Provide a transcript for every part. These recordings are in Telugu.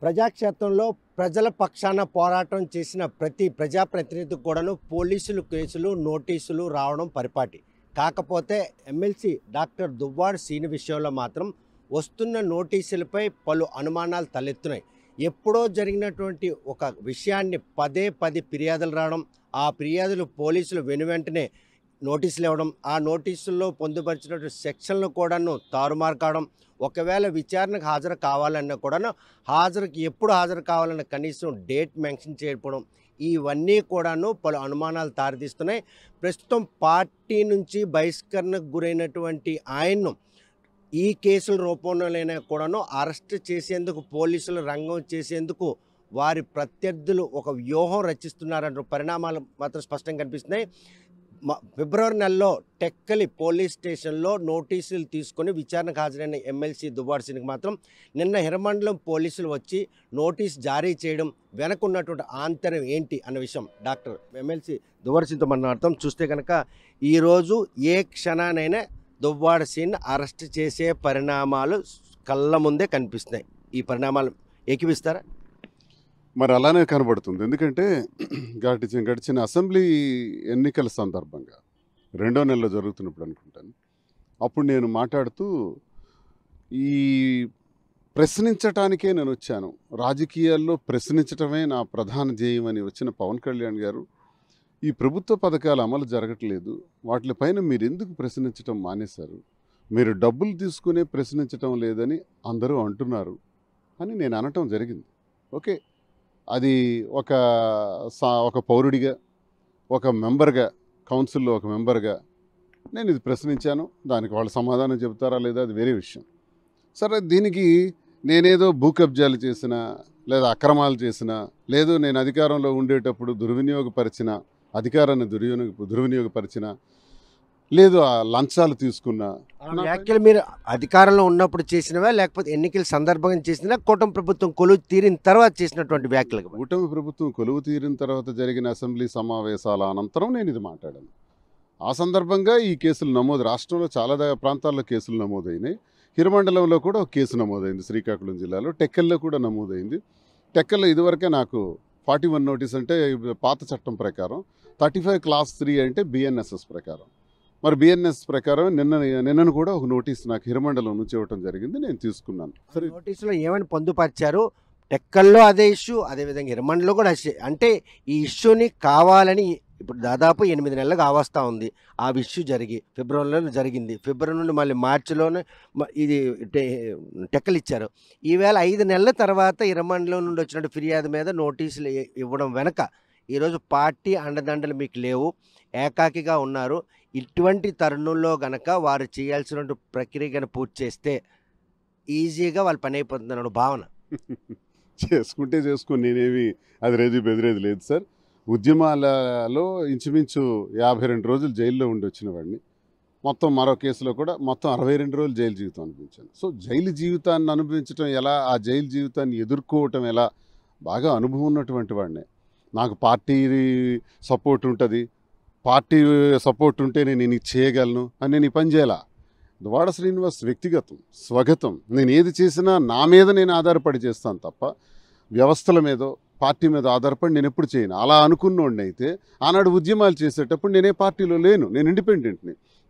ప్రజాక్షేత్రంలో ప్రజల పక్షాన పోరాటం చేసిన ప్రతి ప్రజాప్రతినిధికి కూడాను పోలీసులు కేసులు నోటీసులు రావడం పరిపాటి. కాకపోతే ఎమ్మెల్సీ డాక్టర్ దువ్వాడ శ్రీను విషయంలో మాత్రం వస్తున్న నోటీసులపై పలు అనుమానాలు తలెత్తున్నాయి. ఎప్పుడో జరిగినటువంటి ఒక విషయాన్ని పదే ఫిర్యాదులు రావడం, ఆ ఫిర్యాదులు పోలీసులు వెనువెంటనే నోటీసులు ఇవ్వడం, ఆ నోటీసుల్లో పొందుపరిచినటువంటి సెక్షన్లు కూడాను తారుమారు కావడం, ఒకవేళ విచారణకు హాజరు కావాలన్నా కూడాను ఎప్పుడు హాజరు కావాలన్న కనీసం డేట్ మెన్షన్ చేయకపోవడం, ఇవన్నీ కూడాను పలు అనుమానాలు దారితీస్తున్నాయి. ప్రస్తుతం పార్టీ నుంచి బహిష్కరణకు గురైనటువంటి ఆయన్ను ఈ కేసుల రూపంలోనైనా కూడాను అరెస్ట్ చేసేందుకు పోలీసులు రంగం చేసేందుకు వారి ప్రత్యర్థులు ఒక వ్యూహం రచిస్తున్నారంటూ పరిణామాలు మాత్రం స్పష్టంగా కనిపిస్తున్నాయి. ఫిబ్రవరి నెలలో టెక్కలి పోలీస్ స్టేషన్లో నోటీసులు తీసుకొని విచారణకు హాజరైన ఎమ్మెల్సీ దువ్వాడ శ్రీనుకి మాత్రం నిన్న హిరమండలం పోలీసులు వచ్చి నోటీస్ జారీ చేయడం వెనక ఉన్నటువంటి ఆంతర్యం ఏంటి అన్న విషయం డాక్టర్ ఎమ్మెల్సీ దువ్వాడ శ్రీనుతో మనం అర్థం చూస్తే కనుక ఈరోజు ఏ క్షణానైనా దువ్వాడ శ్రీను అరెస్ట్ చేసే పరిణామాలు కళ్ళ ముందే కనిపిస్తున్నాయి. ఈ పరిణామాలు ఏకీవిస్తారా? మరి అలానే కనబడుతుంది. ఎందుకంటే గడిచిన అసెంబ్లీ ఎన్నికల సందర్భంగా 2వ నెలలో జరుగుతున్నప్పుడు అనుకుంటాను, అప్పుడు నేను మాట్లాడుతూ ఈ ప్రశ్నించటానికే నేను వచ్చాను, రాజకీయాల్లో ప్రశ్నించటమే నా ప్రధాన ధ్యేయం అని వచ్చిన పవన్ కళ్యాణ్ గారు ఈ ప్రభుత్వ పథకాలు అమలు జరగట్లేదు, వాటిపైన మీరు ఎందుకు ప్రశ్నించటం మానేశారు, మీరు డబ్బులు తీసుకునే ప్రశ్నించటం లేదని అందరూ అంటున్నారు అని నేను అనటం జరిగింది. ఓకే, అది ఒక పౌరుడిగా, ఒక మెంబర్గా, కౌన్సిల్లో ఒక మెంబర్గా నేను ఇది ప్రశ్నించాను. దానికి వాళ్ళు సమాధానం చెబుతారా లేదా అది వేరే విషయం. సరే, దీనికి నేనేదో భూ కబ్జాలు చేసినా, లేదా అక్రమాలు చేసినా, లేదు నేను అధికారంలో ఉండేటప్పుడు అధికారాన్ని దుర్వినియోగపరిచిన, లేదు ఆ లంచాలు తీసుకున్నా. వ్యాఖ్యలు మీరు అధికారంలో ఉన్నప్పుడు చేసినవా, లేకపోతే ఎన్నికల సందర్భంగా చేసినా, కూటమి ప్రభుత్వం కొలువు తీరిన తర్వాత చేసినటువంటి వ్యాఖ్యలు? కూటమి ప్రభుత్వం కొలువు తీరిన తర్వాత జరిగిన అసెంబ్లీ సమావేశాల అనంతరం నేను ఇది మాట్లాడాను. ఆ సందర్భంగా ఈ కేసులు రాష్ట్రంలో చాలా ప్రాంతాల్లో కేసులు నమోదైనాయి. హిరమండలంలో కూడా ఒక కేసు నమోదైంది, శ్రీకాకుళం జిల్లాలో టెక్కల్లో కూడా నమోదైంది. టెక్కల్లో ఇదివరకే నాకు 41 నోటీస్ అంటే పాత చట్టం ప్రకారం, 35 క్లాస్ 3 అంటే బిఎన్ఎస్ఎస్ ప్రకారం. మరి బిఎన్ఎస్ ప్రకారం నిన్నను కూడా ఒక నోటీస్ నాకు హిరమండలం నుంచి ఇవ్వడం జరిగింది, నేను తీసుకున్నాను. సరే, నోటీసులో ఏమని పొందుపరిచారు? టెక్కల్లో అదే ఇష్యూ, అదేవిధంగా హిరమండలో కూడా అంటే ఈ ఇష్యూని కావాలని ఇప్పుడు దాదాపు 8 నెలలు కావస్తూ ఉంది. ఆ ఇష్యూ ఫిబ్రవరిలో జరిగింది. ఫిబ్రవరి నుండి మళ్ళీ మార్చిలోనే ఇది టెక్కలు ఇచ్చారు. ఈవేళ 5 నెలల తర్వాత హిరమండలో నుండి వచ్చిన ఫిర్యాదు మీద నోటీసులు ఇవ్వడం వెనక ఈరోజు పార్టీ అండదండలు మీకు లేవు, ఏకాకిగా ఉన్నారు. ఇటువంటి తరుణంలో గనక వారు చేయాల్సిన ప్రక్రియ కనుక పూర్తి చేస్తే ఈజీగా వాళ్ళు పని అయిపోతుందన్న భావన. చేసుకుని నేనేమి అది బెదిరేది లేదు సార్. ఉద్యమాలలో ఇంచుమించు 52 రోజులు జైల్లో ఉండి వచ్చిన వాడిని. మొత్తం మరో కేసులో కూడా మొత్తం 62 రోజులు జైలు జీవితం అనిపించాను. సో జైలు జీవితాన్ని అనుభవించడం ఎలా, ఆ జైలు జీవితాన్ని ఎదుర్కోవటం ఎలా, బాగా అనుభవం ఉన్నటువంటి వాడినే. నాకు పార్టీ సపోర్ట్ ఉంటుంది, పార్టీ సపోర్ట్ ఉంటేనే నేను ఇది చేయగలను అని నేను ఈ పని చేయాల. దువ్వాడ శ్రీనివాస్ వ్యక్తిగతం, స్వగతం. నేను ఏది చేసినా నా మీద నేను ఆధారపడి చేస్తాను తప్ప వ్యవస్థల మీదో పార్టీ మీద ఆధారపడి నేను ఎప్పుడు చేయను. అలా అనుకున్నోడిని అయితే ఆనాడు ఉద్యమాలు చేసేటప్పుడు నేనే పార్టీలో లేను, నేను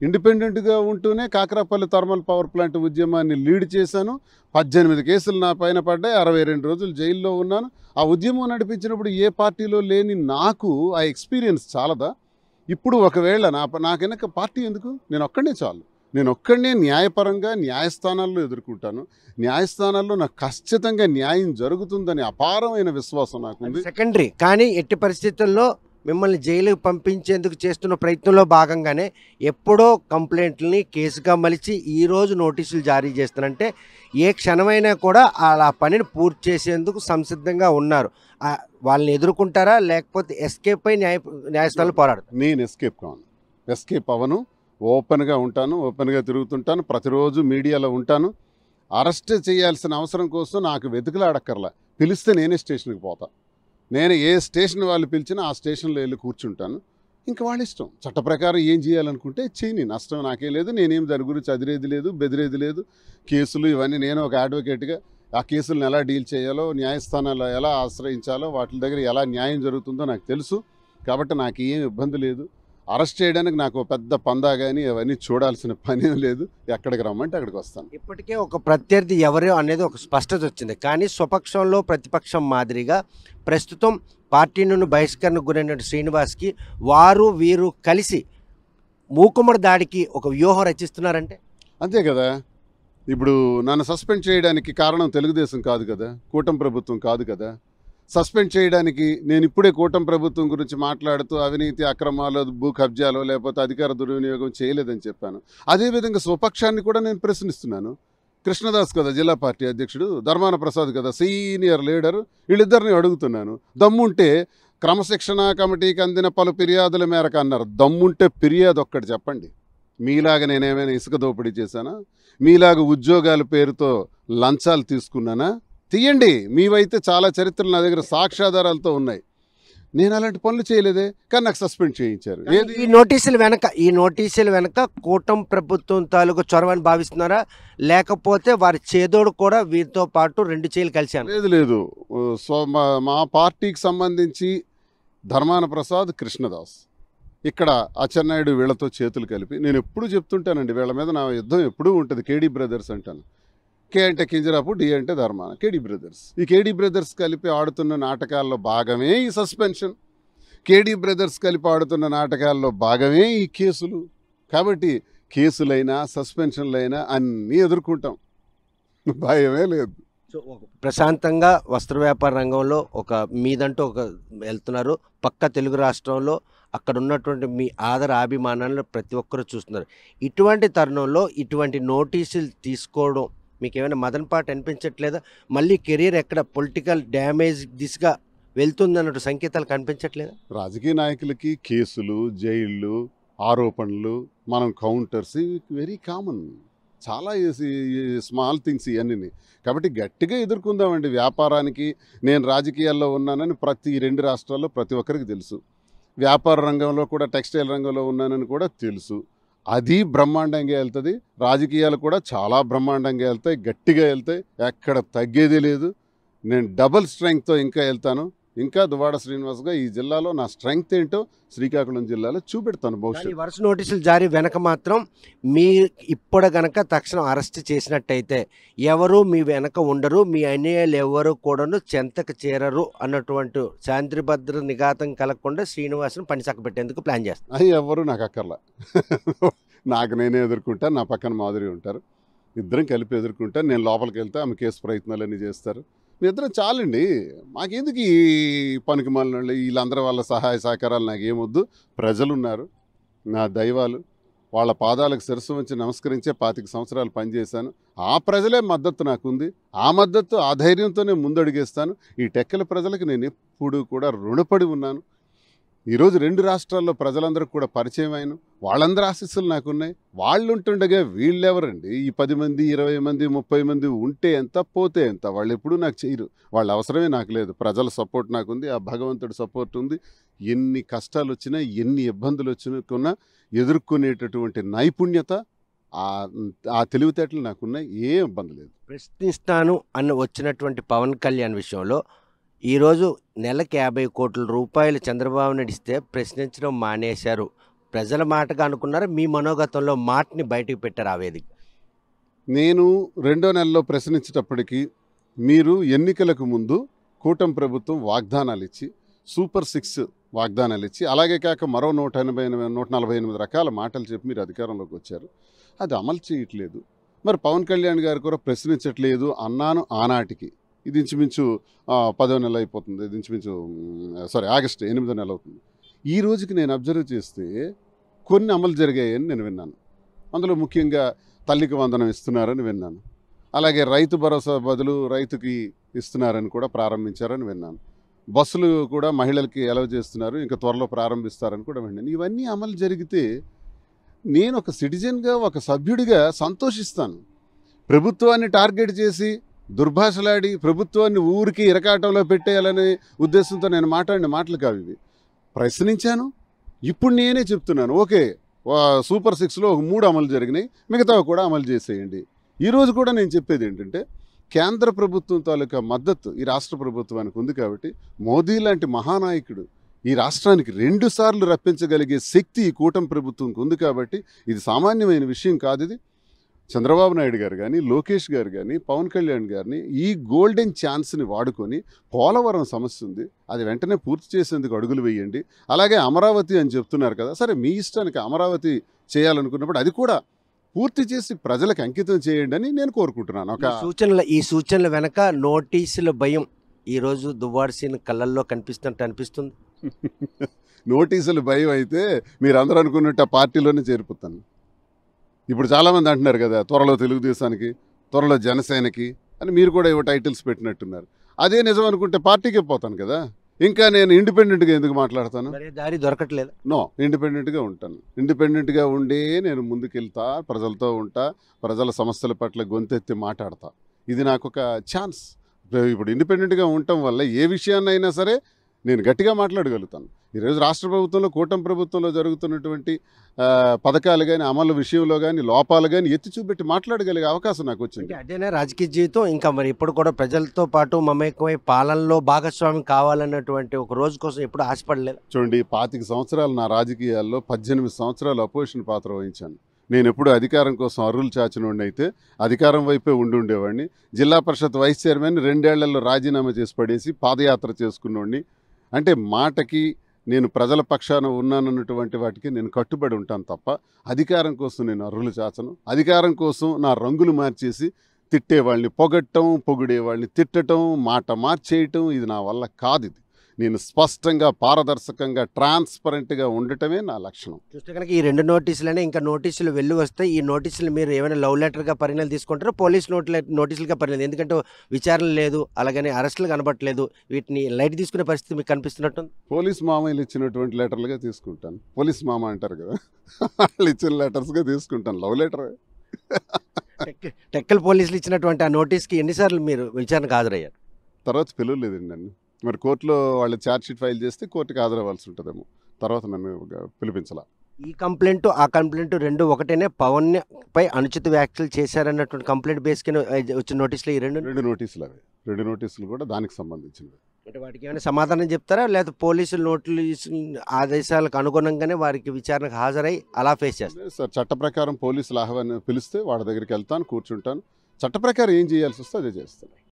ఇండిపెండెంట్గా ఉంటూనే కాకరాపల్లి థర్మల్ పవర్ ప్లాంట్ ఉద్యమాన్ని లీడ్ చేశాను. 18 కేసులు నా పైన పడ్డాయి, 62 రోజులు జైల్లో ఉన్నాను. ఆ ఉద్యమం నడిపించినప్పుడు ఏ పార్టీలో లేని నాకు ఆ ఎక్స్పీరియన్స్ చాలదా? ఇప్పుడు ఒకవేళ నాకెనక పార్టీ ఎందుకు? నేను ఒక్కడనే న్యాయపరంగా న్యాయస్థానాల్లో ఎదుర్కొంటాను. న్యాయస్థానాల్లో నాకు ఖచ్చితంగా న్యాయం జరుగుతుందని అపారమైన విశ్వాసం నాకుంది. సెకండరీ కానీ ఎట్టి పరిస్థితుల్లో మిమ్మల్ని జైలుకు పంపించేందుకు చేస్తున్న ప్రయత్నంలో భాగంగానే ఎప్పుడో కంప్లైంట్లని కేసుగా మలిచి ఈరోజు నోటీసులు జారీ చేస్తానంటే ఏ క్షణమైనా కూడా ఆ పనిని పూర్తి చేసేందుకు సంసిద్ధంగా ఉన్నారు. వాళ్ళని ఎదుర్కొంటారా, లేకపోతే ఎస్కేప్ అయి న్యాయస్థానాలు పోరాడతారు? నేను ఎస్కేప్ అవ్వను, ఓపెన్గా ఉంటాను, ఓపెన్గా తిరుగుతుంటాను, ప్రతిరోజు మీడియాలో ఉంటాను. అరెస్ట్ చేయాల్సిన అవసరం కోసం నాకు వెతుకులాడక్కర్లా, పిలిస్తే నేనే స్టేషన్కి పోతా. నేను ఏ స్టేషన్ వాళ్ళు పిలిచినా ఆ స్టేషన్లో వెళ్ళి కూర్చుంటాను. ఇంకా వాళ్ళ ఇష్టం, చట్ట ప్రకారం ఏం చేయాలనుకుంటే చేయని, నష్టం నాకే లేదు. నేనేం దాని గురించి అదిరేది లేదు, బెదిరేది లేదు. కేసులు ఇవన్నీ నేను ఒక అడ్వకేట్గా ఆ కేసులను ఎలా డీల్ చేయాలో, న్యాయస్థానాలు ఎలా ఆశ్రయించాలో, వాటి దగ్గర ఎలా న్యాయం జరుగుతుందో నాకు తెలుసు. కాబట్టి నాకు ఏం ఇబ్బంది లేదు. అరెస్ట్ చేయడానికి నాకు పెద్ద పందా కానీ అవన్నీ చూడాల్సిన పని లేదు. ఎక్కడికి రమ్మంటే అక్కడికి వస్తాను. ఇప్పటికే ఒక ప్రత్యర్థి ఎవరు అనేది ఒక స్పష్టత వచ్చింది. కానీ స్వపక్షంలో ప్రతిపక్షం మాదిరిగా ప్రస్తుతం పార్టీ నుండి బహిష్కరణకు గురైన శ్రీనివాస్కి వారు వీరు కలిసి మూకుమ్మడి దాడికి ఒక వ్యూహం రచిస్తున్నారంటే అంతే కదా. ఇప్పుడు నన్ను సస్పెండ్ చేయడానికి కారణం తెలుగుదేశం కాదు కదా, కూటమి ప్రభుత్వం కాదు కదా. సస్పెండ్ చేయడానికి నేను ఇప్పుడే కూటమి ప్రభుత్వం గురించి మాట్లాడుతూ అవినీతి అక్రమాలు, భూ కబ్జాలు, లేకపోతే అధికార దుర్వినియోగం చేయలేదని చెప్పాను. అదేవిధంగా స్వపక్షాన్ని కూడా నేను ప్రశ్నిస్తున్నాను. కృష్ణదాస్ కదా జిల్లా పార్టీ అధ్యక్షుడు, ధర్మాన ప్రసాద్ కదా సీనియర్ లీడరు, వీళ్ళిద్దరిని అడుగుతున్నాను. దమ్ముంటే క్రమశిక్షణ కమిటీకి అందిన పలు ఫిర్యాదుల మేరకు అన్నారు. దమ్ముంటే ఫిర్యాదు ఒక్కటి చెప్పండి. మీలాగా నేనేమైనా ఇసుక దోపిడీ చేశానా? మీలాగా ఉద్యోగాల పేరుతో లంచాలు తీసుకున్నానా? తీయండి. మీవైతే చాలా చరిత్రలు నా దగ్గర సాక్ష్యాధారాలతో ఉన్నాయి. నేను అలాంటి పనులు చేయలేదే, కానీ నాకు సస్పెండ్ చేయించారు. ఏది ఈ నోటీసుల వెనక కూటమి ప్రభుత్వం తాలూకు చొరవని భావిస్తున్నారా, లేకపోతే వారి చేదోడు కూడా వీరితో పాటు రెండు చేతులు కలిశాను? లేదు లేదు. మా పార్టీకి సంబంధించి ధర్మాన ప్రసాద్, కృష్ణదాస్, ఇక్కడ అచ్చెన్నాయుడు వీళ్ళతో చేతులు కలిపి నేను ఎప్పుడు చెప్తుంటానండి, వీళ్ళ మీద నా యుద్ధం ఎప్పుడూ ఉంటుంది. కేడీ బ్రదర్స్ అంటాను. కే అంటే కింజరాపు, డి అంటే ధర్మాన, కేడీ బ్రదర్స్. ఈ కేడీ బ్రదర్స్ కలిపి ఆడుతున్న నాటకాల్లో భాగమే ఈ సస్పెన్షన్. కేడీ బ్రదర్స్ కలిపి ఆడుతున్న నాటకాల్లో భాగమే ఈ కేసులు. కాబట్టి కేసులైనా సస్పెన్షన్లైనా అన్నీ ఎదుర్కొంటాం, భయమే లేదు. సో ప్రశాంతంగా వస్త్ర వ్యాపార రంగంలో మీదంటూ వెళ్తున్నారు. పక్క తెలుగు రాష్ట్రంలో అక్కడ ఉన్నటువంటి మీ ఆదరాభిమానాలను ప్రతి ఒక్కరూ చూస్తున్నారు. ఇటువంటి తరుణంలో ఇటువంటి నోటీసులు తీసుకోవడం మీకు ఏమైనా మదనపాటు అనిపించట్లేదా? మళ్ళీ కెరీర్ ఎక్కడ పొలిటికల్ డ్యామేజ్ దిశగా వెళ్తుందన్నట్టు సంకేతాలు కనిపించట్లేదా? రాజకీయ నాయకులకి కేసులు, జైళ్ళు, ఆరోపణలు, మనం కౌంటర్స్ వెరీ కామన్. చాలా స్మాల్ థింగ్స్ ఇవన్నీ. కాబట్టి గట్టిగా ఎదుర్కొందామండి. వ్యాపారానికి నేను రాజకీయాల్లో ఉన్నానని ప్రతి 2 రాష్ట్రాల్లో ప్రతి ఒక్కరికి తెలుసు. వ్యాపార రంగంలో కూడా, టెక్స్టైల్ రంగంలో ఉన్నానని కూడా తెలుసు. అది బ్రహ్మాండంగా వెళ్తుంది. రాజకీయాలు కూడా చాలా బ్రహ్మాండంగా వెళ్తాయి, గట్టిగా వెళ్తాయి. ఎక్కడ తగ్గేది లేదు. నేను డబుల్ స్ట్రెంగ్త్తో ఇంకా వెళ్తాను. ఇంకా దువ్వాడ శ్రీనివాస్గా ఈ జిల్లాలో నా స్ట్రెంగ్త్ ఏంటో శ్రీకాకుళం జిల్లాలో చూపెడతాను భవిష్యత్తు. వరుస నోటీసులు జారీ వెనక మాత్రం మీ ఇప్పుడు గనక తక్షణం అరెస్ట్ చేసినట్టయితే ఎవరు మీ వెనక ఉండరు, మీ అన్యాయాలు ఎవరు కూడాను చెంతకు చేరరు అన్నటువంటి శాంతిభద్ర నిఘాతం కలగకుండా శ్రీనివాసును పనిచక్క పెట్టేందుకు ప్లాన్ చేస్తాను. అవి ఎవరు నాకు అక్కర్లా. నాకు నేనే ఎదుర్కొంటాను. నా పక్కన మాధురి ఉంటారు. ఇద్దరం కలిపి ఎదుర్కొంటాను. నేను లోపలికి వెళ్తే ఆమె కేసు ప్రయత్నాలన్నీ చేస్తారు. మీ ఇద్దరం చాలండి. మాకెందుకు ఈ పనికి మాలిన వీళ్ళందరూ వాళ్ళ సహాయ సహకారాలు నాకు ఏమొద్దు. ప్రజలున్నారు, నా దైవాలు. వాళ్ళ పాదాలకు శిరస్సు వంచి నమస్కరించే 25 సంవత్సరాలు పనిచేశాను. ఆ ప్రజలే మద్దతు నాకుంది. ఆ మద్దతు, ఆ ధైర్యంతోనే ముందడుగేస్తాను. ఈ టెక్కల ప్రజలకు నేను ఎప్పుడు కూడా రుణపడి ఉన్నాను. ఈరోజు 2 రాష్ట్రాల్లో ప్రజలందరూ కూడా పరిచయం అయిన వాళ్ళందరూ ఆశీస్సులు నాకున్నాయి. వాళ్ళు ఉంటుండగా వీళ్ళెవరండి? ఈ 10 మంది, 20 మంది, 30 మంది ఉంటే ఎంత, పోతే ఎంత? వాళ్ళు ఎప్పుడూ నాకు చేయరు. వాళ్ళ అవసరమే నాకు లేదు. ప్రజల సపోర్ట్ నాకుంది, ఆ భగవంతుడి సపోర్ట్ ఉంది. ఎన్ని కష్టాలు వచ్చినా, ఎన్ని ఇబ్బందులు వచ్చినా ఎదుర్కొనేటటువంటి నైపుణ్యత, ఆ తెలివితేటలు నాకున్నాయి. ఏ ఇబ్బంది లేదు. ప్రశ్నిస్తాను అని వచ్చినటువంటి పవన్ కళ్యాణ్ విషయంలో ఈరోజు నెలకి 50 కోట్ల రూపాయలు చంద్రబాబు నాయుడు ఇస్తే ప్రశ్నించడం మానేశారు. ప్రజల మాటగా అనుకున్నారు, మీ మనోగతంలో మాటని బయటకు పెట్టారు ఆ వేదిక. నేను 2వ నెలలో ప్రశ్నించేటప్పటికీ మీరు ఎన్నికలకు ముందు కూటమి ప్రభుత్వం వాగ్దానాలు ఇచ్చి, సూపర్ 6 వాగ్దానాలు ఇచ్చి, అలాగే కాక మరో 148 రకాల మాటలు చెప్పి మీరు అధికారంలోకి వచ్చారు. అది అమలు చేయట్లేదు. మరి పవన్ కళ్యాణ్ గారు కూడా ప్రశ్నించట్లేదు అన్నాను ఆనాటికి. ఇది ఇంచుమించు 10వ నెల అయిపోతుంది. ఇది ఇంచుమించు ఆగస్టు 8వ నెల అవుతుంది. ఈ రోజుకి నేను అబ్జర్వ్ చేస్తే కొన్ని అమలు జరిగాయని నేను విన్నాను. అందులో ముఖ్యంగా తల్లికి వందనం ఇస్తున్నారని విన్నాను. అలాగే రైతు భరోసా బదులు రైతుకి ఇస్తున్నారని కూడా ప్రారంభించారని విన్నాను. బస్సులు కూడా మహిళలకి అలౌ చేస్తున్నారు, ఇంకా త్వరలో ప్రారంభిస్తారని కూడా విన్నాను. ఇవన్నీ అమలు జరిగితే నేను ఒక సిటిజన్గా, ఒక సభ్యుడిగా సంతోషిస్తాను. ప్రభుత్వాన్ని టార్గెట్ చేసి దుర్భాషలాడి ప్రభుత్వాన్ని ఊరికి ఇరకాటంలో పెట్టేయాలనే ఉద్దేశంతో నేను మాట్లాడిన మాటలు కావు ఇవి. ప్రశ్నించాను. ఇప్పుడు నేనే చెప్తున్నాను, ఓకే సూపర్ 6లో 3 అమలు జరిగినాయి, మిగతావి కూడా అమలు చేసేయండి. ఈరోజు కూడా నేను చెప్పేది ఏంటంటే, కేంద్ర ప్రభుత్వం తాలూకా మద్దతు ఈ రాష్ట్ర ప్రభుత్వానికి ఉంది కాబట్టి మోదీ లాంటి మహానాయకుడు ఈ రాష్ట్రానికి 2 సార్లు రప్పించగలిగే శక్తి ఈ కూటమి ప్రభుత్వంకి ఉంది కాబట్టి ఇది సామాన్యమైన విషయం కాదు. ఇది చంద్రబాబు నాయుడు గారు కానీ, లోకేష్ గారు కానీ, పవన్ కళ్యాణ్ గారిని ఈ గోల్డెన్ ఛాన్స్ని వాడుకొని పోలవరం సమస్య ఉంది, అది వెంటనే పూర్తి చేసేందుకు అడుగులు వేయండి. అలాగే అమరావతి అని చెప్తున్నారు కదా, సరే మీ ఇష్టానికి అమరావతి చేయాలనుకున్నప్పుడు అది కూడా పూర్తి చేసి ప్రజలకు అంకితం చేయండి అని నేను కోరుకుంటున్నాను. ఈ సూచనల వెనక నోటీసుల భయం ఈరోజు దువ్వాడ సీన్ కళ్ళల్లో కనిపిస్తున్నట్టు అనిపిస్తుంది. నోటీసులు భయం అయితే మీరు అందరూ అనుకున్నట్టు ఆ పార్టీలోనే చేరిపోతాను. ఇప్పుడు చాలామంది అంటున్నారు కదా, త్వరలో తెలుగుదేశానికి, త్వరలో జనసేనకి అని మీరు కూడా ఏవో టైటిల్స్ పెట్టినట్టున్నారు. అదే నిజం అనుకుంటే పార్టీకే పోతాను కదా, ఇంకా నేను ఇండిపెండెంట్గా ఎందుకు మాట్లాడతాను? దారి దొరకట్లేదు. నో, ఇండిపెండెంట్గా ఉంటాను. ఇండిపెండెంట్గా ఉండే నేను ముందుకెళ్తా, ప్రజలతో ఉంటా, ప్రజల సమస్యల పట్ల గొంతెత్తి మాట్లాడతా. ఇది నాకు ఒక ఛాన్స్. ఇప్పుడు ఇండిపెండెంట్గా ఉండటం వల్ల ఏ విషయాన్నైనా సరే నేను గట్టిగా మాట్లాడగలుగుతాను. ఈరోజు రాష్ట్ర ప్రభుత్వంలో, కూటమి ప్రభుత్వంలో జరుగుతున్నటువంటి పథకాలు కానీ, అమలు విషయంలో కానీ, లోపాలు కానీ ఎత్తి చూపెట్టి మాట్లాడగలిగే అవకాశం నాకు వచ్చింది. అదేనా రాజకీయ జీవితం. ఇంకా మరి ఇప్పుడు కూడా ప్రజలతో పాటు మమేకమై పాలనలో భాగస్వామి కావాలన్నటువంటి ఒక రోజు కోసం ఎప్పుడు ఆశపడలేదు. చూడండి, 25 సంవత్సరాలు నా రాజకీయాల్లో 18 సంవత్సరాలు అపోజిషన్ పాత్ర వహించాను. నేను ఎప్పుడు అధికారం కోసం అర్రులు చాచినోడిని అయితే అధికారం వైపే ఉండేవాడిని. జిల్లా పరిషత్ వైస్ చైర్మన్ 2 ఏళ్లలో రాజీనామా చేసి పడేసి పాదయాత్ర చేసుకున్నోడిని. అంటే మాటకి నేను ప్రజల పక్షాన ఉన్నానన్నటువంటి వాటికి నేను కట్టుబడి ఉంటాను తప్ప అధికారం కోసం నేను అర్రులు చాచను. అధికారం కోసం నా రంగులు మార్చేసి తిట్టేవాళ్ళని పొగట్టం, పొగిడేవాళ్ళని తిట్టడం, మాట మార్చేయటం ఇది నా వల్ల కాదు. ఇది నేను స్పష్టంగా, పారదర్శకంగా, ట్రాన్స్పరెంట్గా ఉండటమే నా లక్షణం. చూస్తే కనుక ఈ 2 నోటీసులనే ఇంకా నోటీసులు వెళ్ళి వస్తాయి. ఈ నోటీసులు మీరు ఏమైనా లవ్ లెటర్గా పరిణాలు తీసుకుంటారో, పోలీస్ నోటీసులుగా పరిణాలు, ఎందుకంటే విచారణ లేదు, అలాగని అరెస్టులు కనబట్టలేదు, వీటిని లైట్ తీసుకునే పరిస్థితి మీకు కనిపిస్తున్నట్టు. పోలీస్ మామయ్యలు ఇచ్చినటువంటి లెటర్లుగా తీసుకుంటాను. పోలీస్ మామ అంటారు కదా, వాళ్ళు ఇచ్చిన లెటర్స్గా తీసుకుంటాను. Love letter. టెక్కల్ పోలీసులు ఇచ్చినటువంటి ఆ నోటీస్కి ఎన్నిసార్లు మీరు విచారణకు హాజరయ్యారు? తర్వాత పిలవలేదండి నన్ను. మరి కోర్టులో వాళ్ళు ఛార్జ్షీట్ ఫైల్ చేస్తే కోర్టుకి హాజరవ్వాల్సి ఉంటుందేమో. తర్వాత నన్ను పిలిపించాల. ఈ కంప్లైంట్ ఆ కంప్లైంట్ 2 ఒకటేనే. పవన్ పై అనుచిత వ్యాఖ్యలు చేశారన్నటువంటి కంప్లైంట్ బేస్కి వచ్చిన నోటీసులు ఈ 2 నోటీసులు. అవి 2 నోటీసులు కూడా దానికి సంబంధించినవి. అంటే వాటికి ఏమైనా సమాధానం చెప్తారా, లేకపోతే పోలీసులు నోటీసు ఆదేశాలకు అనుగుణంగానే వారికి విచారణకు హాజరై అలా ఫేస్ చేస్తారు? సార్, చట్ట ప్రకారం పోలీసులు పిలిస్తే వాడి దగ్గరికి వెళ్తాను, కూర్చుంటాను. చట్ట ప్రకారం ఏం చేయాల్సి వస్తే అదే చేస్తాను.